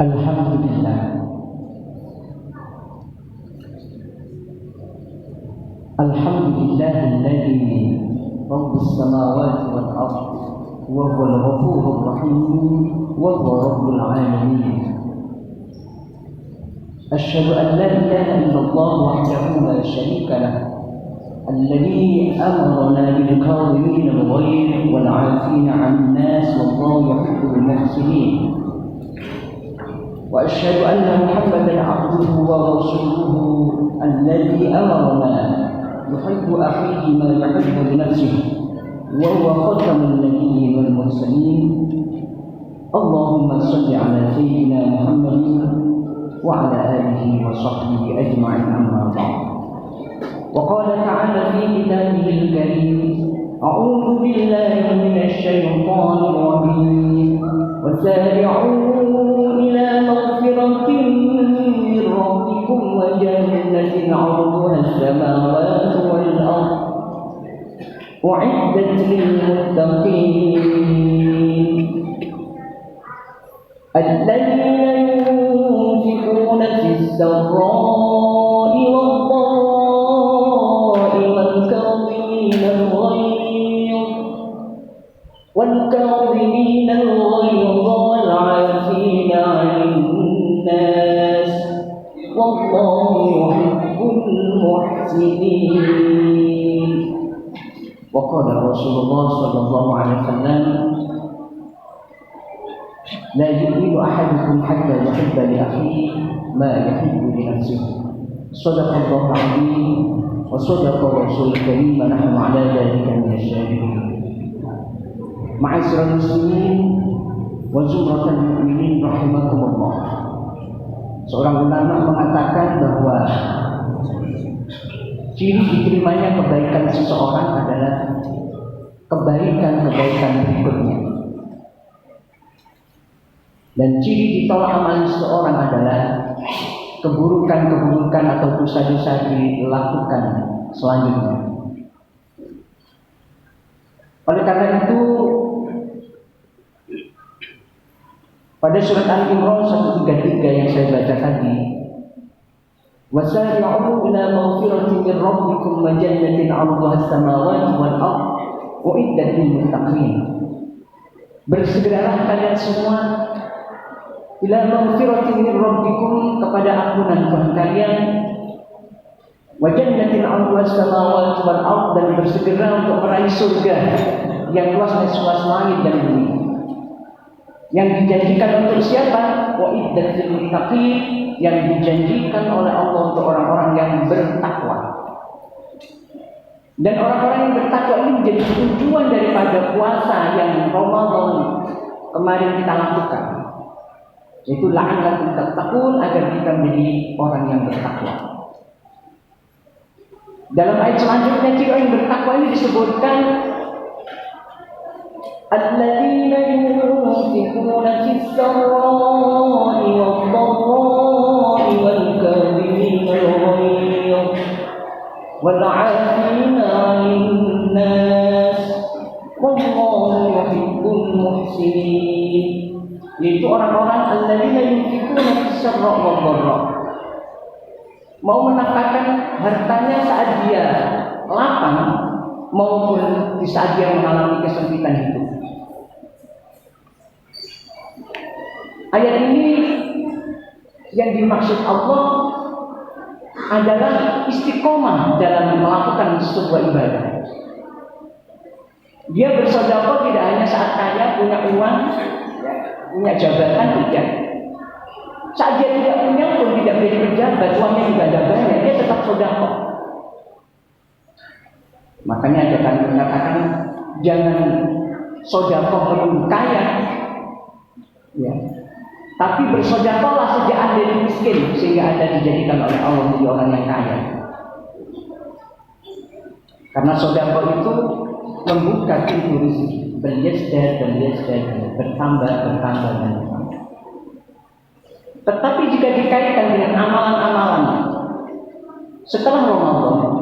Alhamdulillah. Alhamdulillahilladzi rabbus samawati wal ardh wa huwal ghafurur rahim wa huwa rabbul alamin. Asyhadu an la ilaha illallah wahdahu la syarika lah, alladzi amarna bil kadhimin al ghayr wal 'afina 'anil nas wallahu yuhibbul muhsinin. وأشهد أن محمدا عبده ورسوله الذي أمرنا يحب أخيه ما يحب لنفسه وهو خاتم النبيين والمرسلين. اللهم صل على سيدنا محمد وعلى آله وصحبه أجمعين أما بعد. وقال تعالى في كتابه الكريم: أعوذ بالله من الشيطان الرجيم وسارعوا إلى مغفرة من ربكم وجنة عرضها السماوات والأرض أعدت للمتقين الذين ينفقون في السراء والضراء والكاظمين الغيظ والعافين عن الناس والله يحب المحسنين. وقال رسول الله صلى الله عليه وسلم: لا يؤمن أحدكم حتى يحب لأخيه ما يحب لنفسه. صدق الله العظيم وصدق الرسول الكريم ونحن على ذلك من الشاهدين. Ma'asyiral muslimin wa zumratal mu'minin rahimakumullah. Seorang ulama mengatakan bahwa ciri diterimanya kebaikan seseorang adalah kebaikan-kebaikan berikutnya. Dan ciri ditolak amal seseorang adalah keburukan-keburukan atau dosa-dosa dilakukan selanjutnya. Oleh karena itu, pada surat Al-Imran 133 yang saya baca tadi, wasari'u ila maghfiratin min rabbikum wa jannatin 'arduha as-samawati wal ardh u'iddat lil muttaqin. Bersegeralah kalian semua ila maghfiratin min rabbikum, kepada ampunan Tuhan kalian, wa jannatin 'arduha as-samawati wal ardh, dan bersegera untuk meraih surga yang luasnya seluas langit dan bumi. Yang dijanjikan untuk siapa? Wa iddatil muttaqin, yang dijanjikan oleh Allah untuk orang-orang yang bertakwa. Dan orang-orang yang bertakwa ini menjadi tujuan daripada puasa yang Ramadan kemarin kita lakukan. Yaitu la'allakum tattaqun, agar kita menjadi orang yang bertakwa. Dalam ayat selanjutnya, ciri orang yang bertakwa ini disebutkan الذين ينفقون في السراء والضراء والكاظمين الغيظ والعافين عن الناس والله يحب المحسنين. Yaitu orang-orang alladzina yunfiquna fis sarra' wad dharra, mau menafkahkan hartanya saat dia lapang maupun di saat dia mengalami kesempitan hidup. Ayat ini yang dimaksud Allah adalah istiqomah dalam melakukan sebuah ibadah. Dia bersedekah tidak hanya saat kaya, punya uang, punya jabatan, tidak. Saat dia tidak punya pun, tidak menjadi pejabat, uangnya juga ada banyak, dia tetap sedekah. Makanya ada kami mengatakan jangan sedekah menunggu kaya, ya. Tapi bersedekahlah sejak Anda miskin, sehingga Anda dijadikan oleh Allah menjadi orang yang kaya. Karena sedekah itu membuka pintu rezeki, bertambah. Tetapi jika dikaitkan dengan amalan-amalan setelah Ramadan,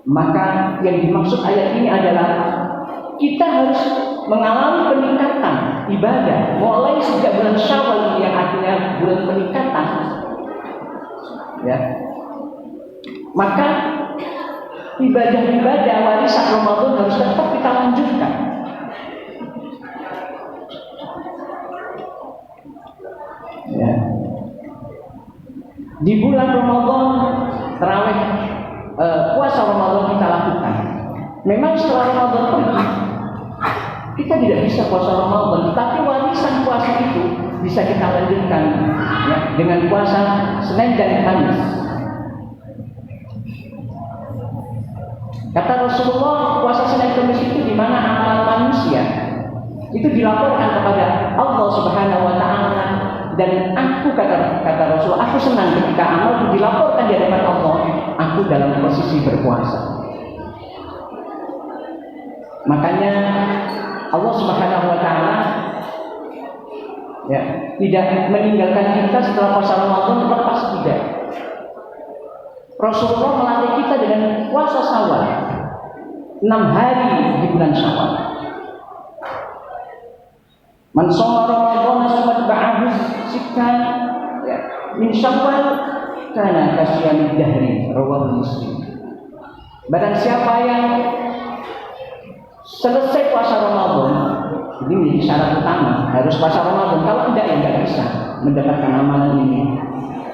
maka yang dimaksud ayat ini adalah kita harus mengalami peningkatan ibadah mulai sejak bulan Syawal yang artinya bulan peningkatan, ya, maka ibadah-ibadah warisan Ramadan harus tetap kita lanjutkan. Ya. Di bulan Ramadan tarawih, puasa Ramadan kita lakukan. Memang setelah Ramadan pergi, kita tidak bisa puasa Ramadan, tapi warisan puasa itu bisa kita lanjutkan, ya, dengan puasa Senin dan Kamis. Kata Rasulullah, puasa Senin Kamis itu di mana amalan manusia itu dilaporkan kepada Allah Subhanahu wa taala, dan aku kata Rasulullah, aku senang ketika amal itu dilaporkan di hadapan Allah, aku dalam posisi berpuasa. Makanya Allah Subhanahu wa taala, ya, tidak meninggalkan kita setelah puasa Ramadan lepas tidak. Rasulullah melatih kita dengan puasa Syawal, 6 hari di bulan Syawal. Man shoma Ramadan summa ba'ahu sittan, ya, min Syawal kana kasyamid dahri, rawahu Muslim. Barang siapa yang selesai puasa Ramadan, ini menjadi syarat utama, harus puasa Ramadan. Kalau tidak, ya tidak bisa mendapatkan amalan ini.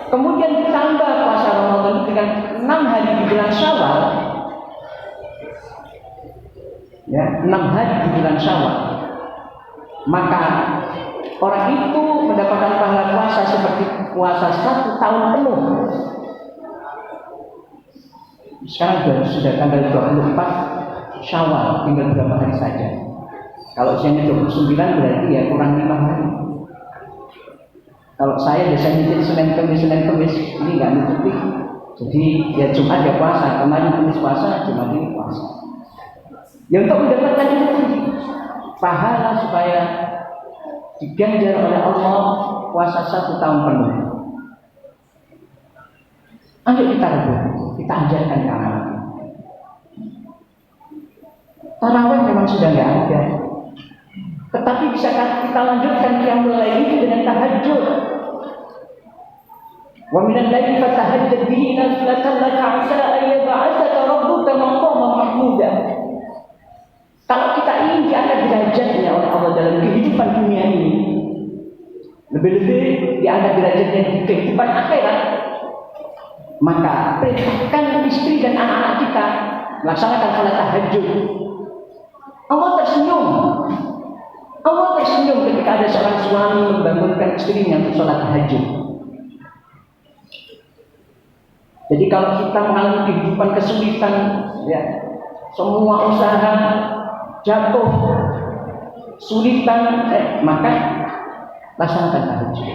Kemudian ditambah puasa Ramadan dengan 6 hari di bulan Syawal, ya, 6 hari di bulan Syawal, maka orang itu mendapatkan pahala puasa seperti puasa 1 tahun penuh. Sekarang sudah tanggal 24 Syawal, tinggal berapa hari saja. Kalau usianya 29 berarti ya kurang 5 hari. Kalau saya biasanya jadi Senin Kamis, ini nggak nutupi. Jadi ya Jumat ya puasa, kemarin Kamis puasa, Jumat ini puasa. Ya untuk mendapatkan itu tadi, pahala supaya diganjar oleh Allah puasa 1 tahun penuh. Ayo kita rebut, kita ajarkan ke anak. Tarawih memang sudah nggak ada, tetapi bisa kita lanjutkan qiyamul lail itu dengan tahajud. Wa minal laili fatahajjad bihi nafilatan laka 'asa an yab'atsaka rabbuka maqaman mahmuda. Kalau kita ingin diangkat derajatnya oleh Allah dalam kehidupan dunia ini, lebih-lebih diangkat derajatnya di kehidupan akhirat, maka perintahkan istri dan anak-anak kita melaksanakan salat tahajud. Allah tersenyum ketika ada seorang suami membangunkan istrinya untuk sholat tahajud. Jadi kalau kita mengalami kehidupan kesulitan, ya, semua usaha jatuh, sulitan, maka laksanakan tahajud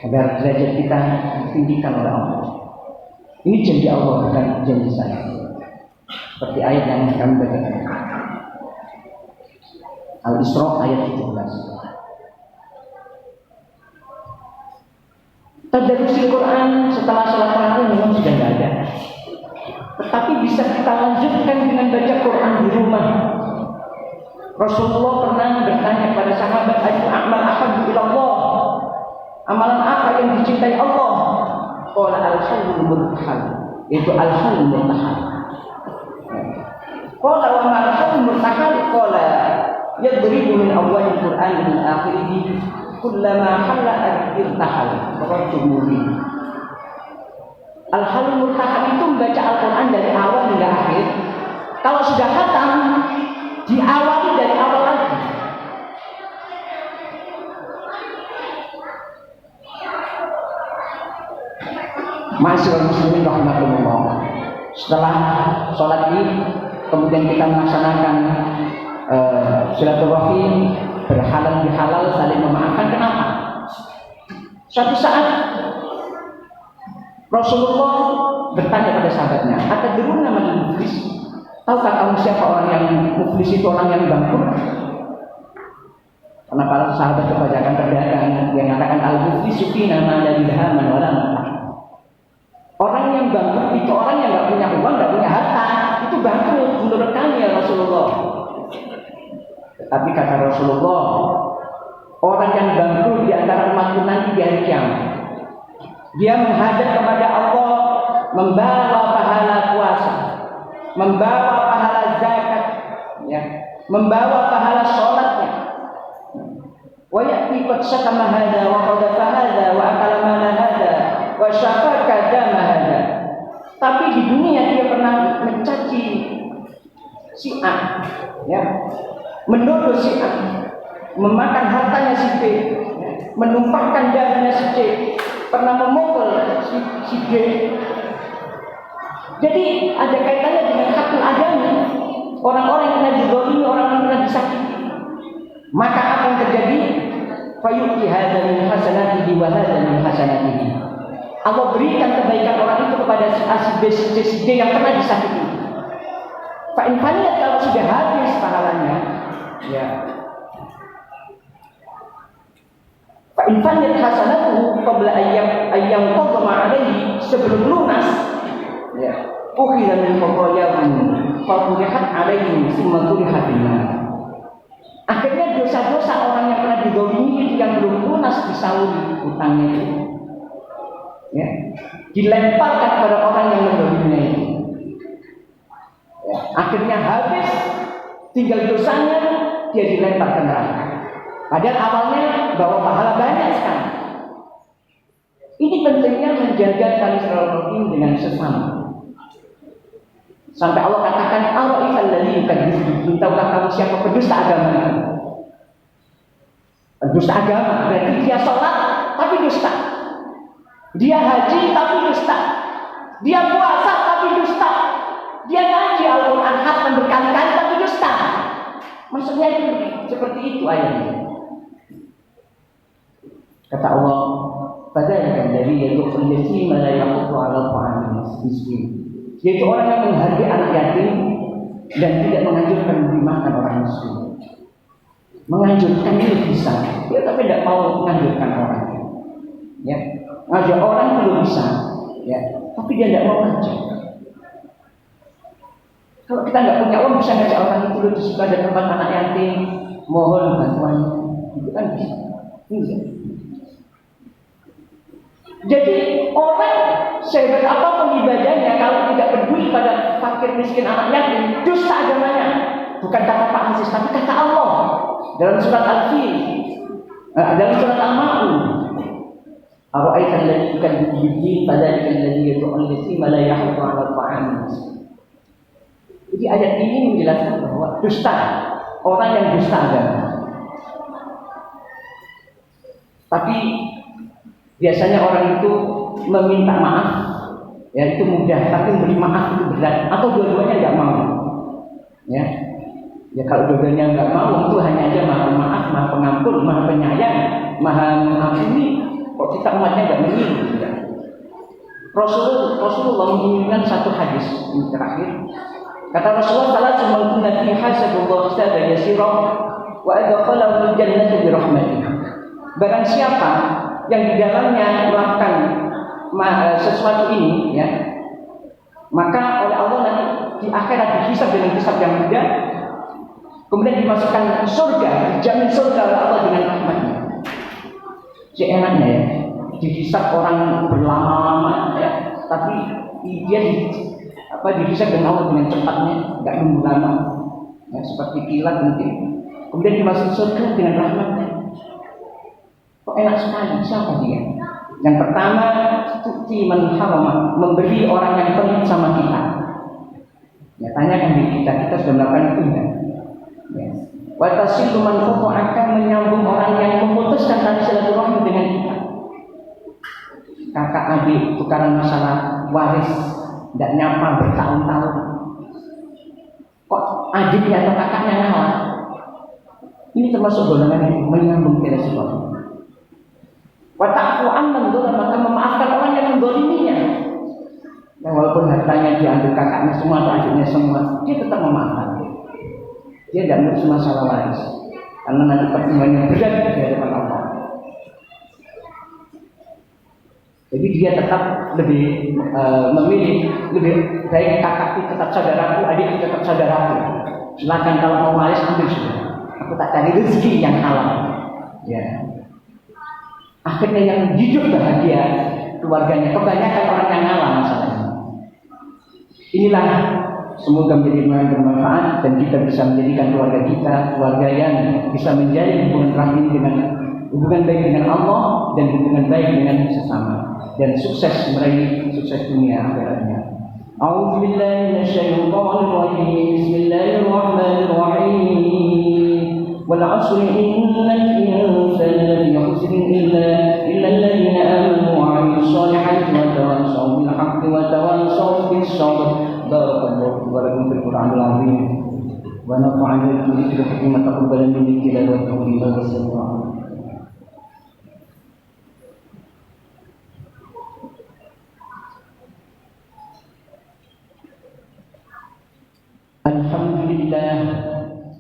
agar derajat kita ditinggikan oleh Allah. Ini janji Allah, bukan janji saya. Seperti ayat yang kami bacakan, Al-Isra ayat 17. Tadarusil Quran setelah sholat tarawih memang sudah tidak ada, tetapi bisa kita lanjutkan dengan baca Quran di rumah. Rasulullah pernah bertanya kepada sahabat, ayu amal ahabbu ilallah, amalan apa yang dicintai Allah? Qala al-halul murtahal, yaitu al-halul murtahal. Qala wa ma al-halul murtahal? Qala yadribu min awwalil Qur'an min akhirih kullama halla irtahal. Rasulullah. Al-halul murtahal itu membaca Al-Qur'an dari awal hingga akhir. Kalau sudah khatam, diawali dari awal lagi. Ma'asyiral muslimin rahimakumullah. Setelah sholat Id, kemudian kita melaksanakan silaturahim, berhalal bihalal, saling memaafkan. Kenapa? Suatu saat Rasulullah bertanya pada sahabatnya, atadruna man muflis? Tahukah kamu siapa orang yang muflis itu, orang yang bangkrut? Karena para sahabat kebanyakan terdagang yang mengatakan al-muflis fina ma la dirhaman wala matah. Orang yang bangkrut itu orang yang nggak punya uang, nggak punya harta, itu bangkrut menurut kami ya Rasulullah. Tetapi kata Rasulullah, orang yang bangkrut di antara umatku nanti di hari kiamat, dia menghadap kepada Allah membawa pahala puasa, membawa pahala zakat, ya, membawa pahala sholatnya. Wa ya'ti qad syatama hadza wa qadhafa hadza wa akala mala hadza wa syafaka dama hadza. Tapi di dunia dia pernah mencaci si A, ya, menuduh si A, memakan hartanya si B, ya, menumpahkan darahnya si C, pernah memukul si D. Jadi ada kaitannya dengan hakul adami. Orang-orang yang pernah dizalimi, orang yang pernah disakiti, maka apa yang terjadi? Fayu'ti hadza min hasanatihi wa hadza min hasanatihi. Allah berikan kebaikan orang itu kepada si A, si B, si D yang pernah disakiti. Fa in faniyat, kalau sudah habis pahalanya, ya. Fa in faniyat hasanatuhu qabla ayyam qadama alaihi, sebelum lunas, ya. Ukhidha min khatayahu fa tulihat alaihi summa tulihat billah. Akhirnya dosa-dosa orang yang pernah dizalimi itu yang belum lunas disauri hutangnya itu, ya, dilemparkan kepada orang yang menzaliminya itu. Ya, akhirnya habis, tinggal dosanya, dia dilempar ke neraka. Padahal awalnya bawa pahala banyak sekali. Ini pentingnya menjaga tali silaturahim dengan sesama. Sampai Allah katakan, "Ara'aita allazi yukadzibu." Tahukah kamu siapa pendusta agama? Pendusta agama berarti dia sholat tapi dusta, dia haji tapi dusta, dia puasa tapi dusta, dia ngaji Al-Quran hatam berkali-kali tapi dusta. Maksudnya itu seperti itu ayatnya. Kata Allah, "Fadzalika allazi yad'ul yatima la yaqutu 'ala ta'amil miskin." Yaitu orang yang menghargai anak yatim dan tidak menganjurkan dimakan orang miskin. Menganjurkan itu bisa, ya, tapi tidak mau menganjurkan orang. Ya, ngajak orang itu bisa, ya, tapi dia tidak mau ngajak. Kalau kita nggak punya uang, bisa ngajak orang itu di situ ada tempat anak yatim, mohon bantuan, itu kan bisa. Bisa. Jadi orang sehebat apapun ibadahnya, kalau tidak peduli pada fakir miskin anak yatim, dusta agamanya. Bukan kata Pak Aziz, tapi kata Allah dalam surat Al-Fil, dalam surat Al-Ma'un. Ara'aita allazi yukadzibu bid-din fadzalika allazi yad'ul yatima la yahuddu 'ala ta'amil miskin. Jadi ayat ini menjelaskan bahwa dusta, orang yang dusta agama. Tapi biasanya orang itu meminta maaf, ya itu mudah, tapi memberi maaf itu berat, atau dua-duanya nggak mau, ya. Ya kalau dua-duanya nggak mau, itu hanya aja maha maaf, maha pengampun, maha penyayang, maha mengampuni. Kok kita umatnya nggak menginginkan? Ya. Rasulullah menginginkan satu hadis ini terakhir. Kata Rasulullah, "Salah cuma kunati hasabullah hisaba yasira wa adkhalahu al-jannata bi rahmatih." Barang siapa yang di dalamnya melakukan sesuatu ini, ya, maka oleh Allah nanti di akhirat dihisab dengan hisab yang mudah, kemudian dimasukkan ke surga, dijamin surga oleh Allah dengan rahmatnya. Seenaknya, ya, dihisab orang berlama-lama, ya, tapi dia dihisab dengan Allah dengan cepatnya, nggak nunggu lama, ya, seperti kilat mungkin. Kemudian dimasukkan surga dengan rahmatnya. Kok enak sekali, siapa dia? Yang pertama, tu'ti man harama, memberi orang yang pelit sama kita. Ya, tanyakan diri kita sudah melakukan itu enggak? Ya. Wa tasilu man akan menyambung orang yang memutuskan tali silaturahmi dengan kita. Kakak adik tukaran masalah waris, tidak nyapa bertahun-tahun. Kok adiknya atau kakaknya ngalah? Ini termasuk golongan yang menyambung tali silaturahmi. Wa ta'fu amman dzalama, maka memaafkan orang yang mendoliminya. Dan walaupun hartanya diambil kakaknya semua atau adiknya semua, dia tetap memaafkan. Dia tidak ngurus masalah waris, karena nanti pertimbangan berat di hadapan Allah. Jadi dia tetap lebih memilih lebih baik kakakku tetap saudaraku, adikku tetap saudaraku. Silakan kalau mau waris ambil sudah. aku tak cari rezeki yang halal. Ya. Akhirnya yang hidup bahagia keluarganya kebanyakan orang yang ngalah masalahnya. Inilah semoga menjadi hal yang bermanfaat dan kita bisa menjadikan keluarga kita keluarga yang bisa menjadi hubungan rahim dengan hubungan baik dengan Allah dan hubungan baik dengan sesama dan sukses meraih sukses dunia akhiratnya. A'udzu billahi minasyaitonir rajim. Bismillahirrahmanirrahim. Wal 'asri innal insana lafi khusrin illa alladhina amanu wa 'amilus solihati wa tawassaw bil haqqi wa tawassaw bis sabr. Barakallahu wa lakum fil Qur'anil 'azim. Wa nafa'ana bi dzikrikum wa taqabbala minni tilawatahu wa sallallahu.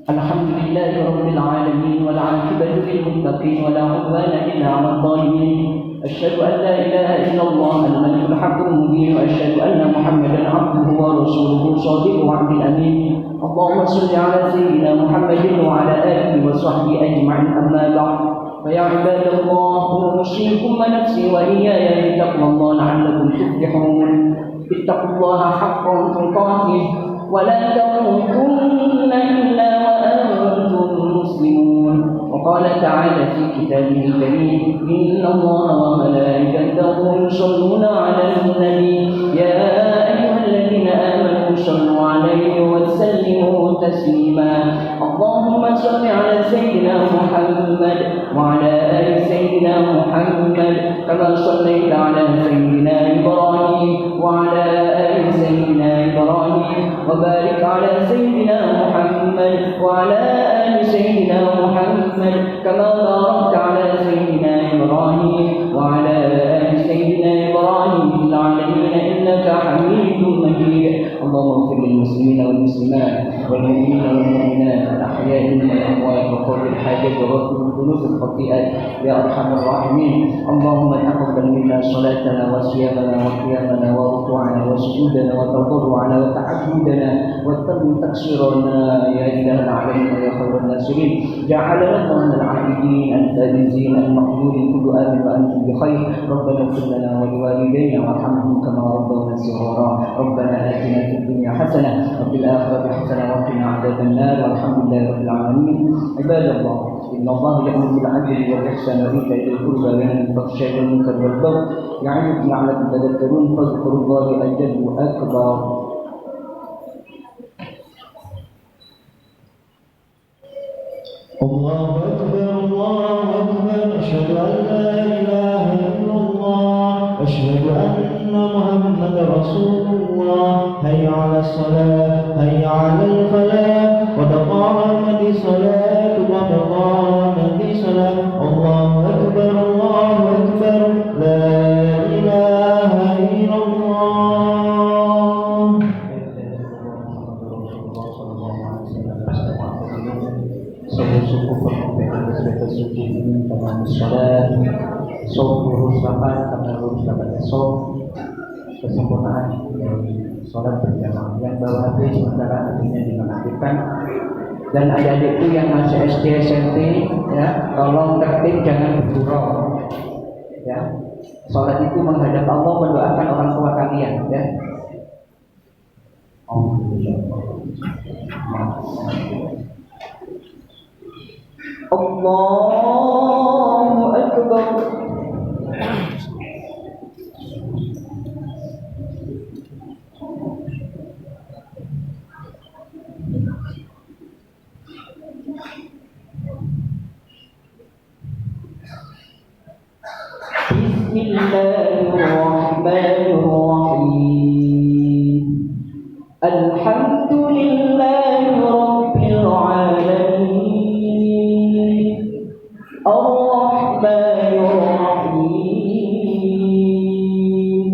الحمد لله رب العالمين والعاقبة للمتقين ولا عدوان إلا على الظالمين. أشهد أن لا إله إلا الله الملك الحق المبين وأشهد أن محمدا عبده ورسوله صادق وعبد الأمين. اللهم صل على سيدنا محمد وعلى آله وصحبه أجمعين. أما بعد فيا عباد الله أوصيكم ونفسي وإياي بتقوى الله لعلكم تفلحون. اتقوا الله حق تقاته ولا تموتن إلا وأنتم مسلمون. وقال تعالى في كتابه الكريم إن الله وملائكته يصلون على النبي يا أيها الذين آمنوا صلوا عليه وسلموا تسليما. اللهم صل على سيدنا محمد وعلى آل سيدنا محمد كما صليت على سيدنا إبراهيم وعلى آل سيدنا إبراهيم وبارك على سيدنا محمد وعلى آل سيدنا محمد كما باركت على سيدنا إبراهيم وعلى آل سيدنا إبراهيم في العالمين إنك حميد مجيد. اللهم اغفر للمسلمين والمسلمات والمؤمنين والمؤمنات الأحياء منهم والأموات وقضي الحاجات وغفر الذنوب والخطيئات يا أرحم الراحمين. اللهم تقبل منا صلاتنا وصيامنا وقيامنا وركوعنا وسجودنا وتضرعنا وتعبدنا وتم تقصيرنا يا إله العالمين يا خير الناصرين. جعلنا من العابدين الفائزين المقبولين كل آمن وأنتم بخير. ربنا اغفر لنا ولوالدينا وارحمهم كما ربونا صغارا. ربنا آتنا في الدنيا حسنة وفي الآخرة حسنة وقنا عذاب النار والحمد لله رب العالمين. عباد الله إن الله يأمر بالعدل والإحسان وإيتاء ذي القربى وينهى عن الفحشاء والمنكر والبغي يعظكم لعلكم تذكرون. فاذكروا الله الجد أكبر. الله أكبر الله أكبر. أشهد أن لا إله إلا الله أشهد أن محمد رسول الله. هيا على الصلاة هيا على الفلاح قد قامت الصلاة قد قامت الصلاة. الله أكبر الله أكبر لا إله إلا الله. Suku perhubungan sebagai suku ini dengan sholat, sholat lurus rapat karena lurus rapat esok, kesempurnaan sholat berjamaah. Yang bawa hati sementara artinya dinonaktifkan. Dan adik-adik itu yang masih SD SMP, ya, tolong tertib jangan bergurau. Ya, sholat itu menghadap Allah, mendoakan orang tua kalian. Ya. Allahu Akbar. Bismillahirrahmanirrahim. Alhamdulillahi rabbil alamin. Ar-Rahmanir-Rahim.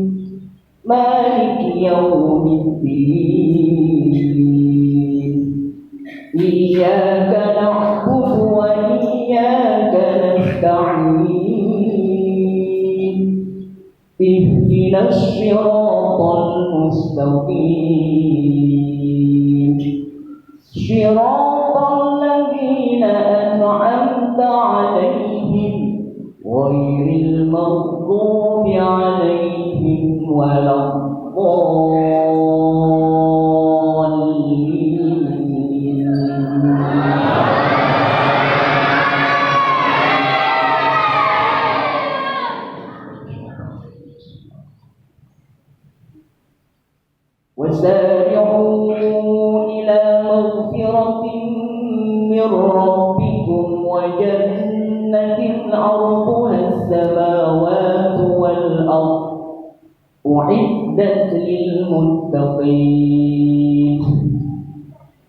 Maliki yawmiddin. Iyyaka na'budu wa iyyaka nasta'in. Ihdinas siratal mustaqim. Siratal ladzina للمتقين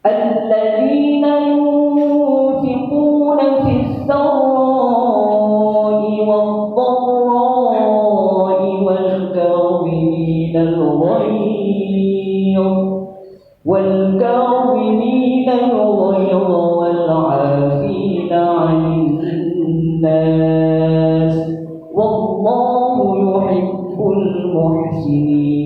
الذين ينفقون في السراء والضراء والكاظمين الغيظ والعافين عن الناس والله يحب المحسنين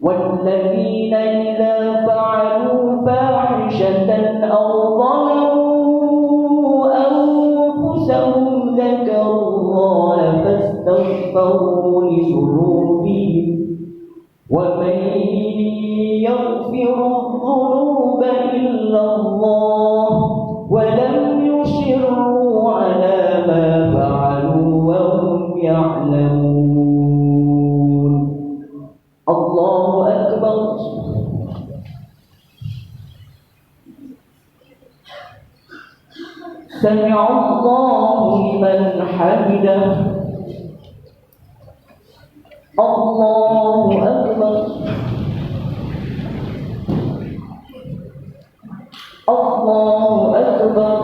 والذين إذا فعلوا فاحشة أو ظلموا أنفسهم ذكروا الله فاستغفروا لذنوبهم ومن يغفر الذنوب إلا الله ولم يصروا على ما فعلوا وهم يعلمون. الله أكبر. سمع الله لمن حمده. الله أكبر. الله أكبر.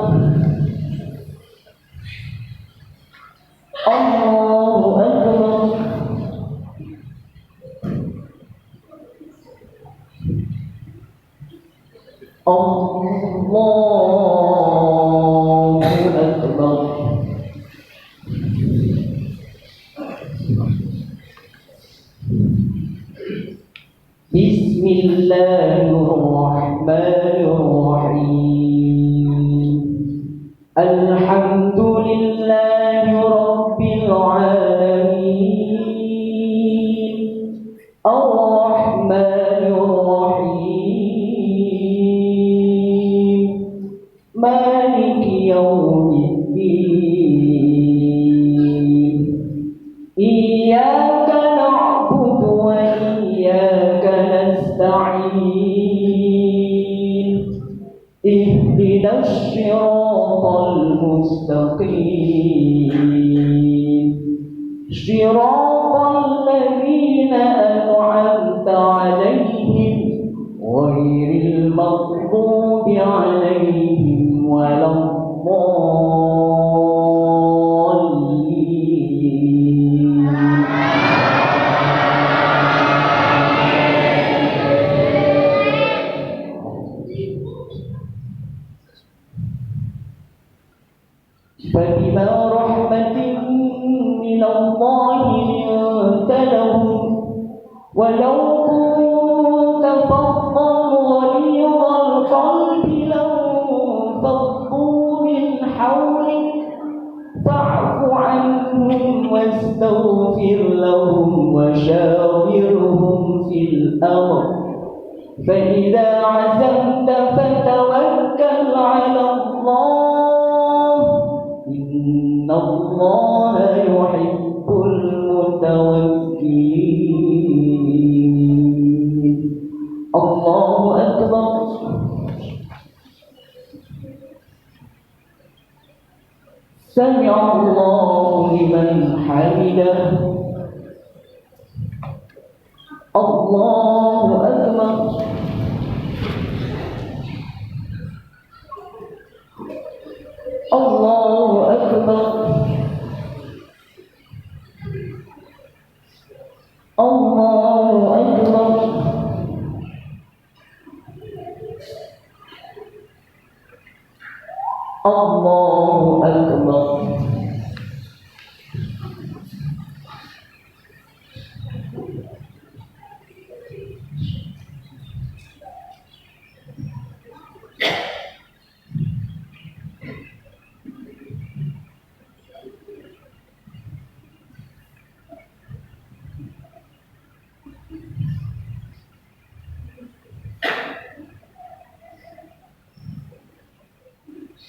الله أكبر. الله أكبر. بسم الله الرحمن الرحيم. الحمد لله رب العالمين الرحمن الرحيم مالك يوم الدين إياك نعبد وإياك نستعين اهدنا الصراط المستقيم صراط الذين أنعمت عليهم غير المغضوب عليهم ولا الضالين. فبما رحمة من الله لنت لهم ولو كنت فظا غليظ القلب لانفضوا من حولك فاعف عنهم واستغفر لهم وشاورهم في الأمر فإذا عزمت فتوكل على الله إن الله يحب المتوكلين. الله أكبر. سمع الله لمن حمده. الله أكبر. الله أكبر. الله أكبر. الله أكبر.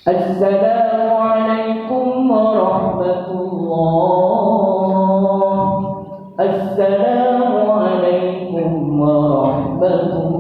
السلام عليكم ورحمة الله. السلام عليكم ورحمة الله.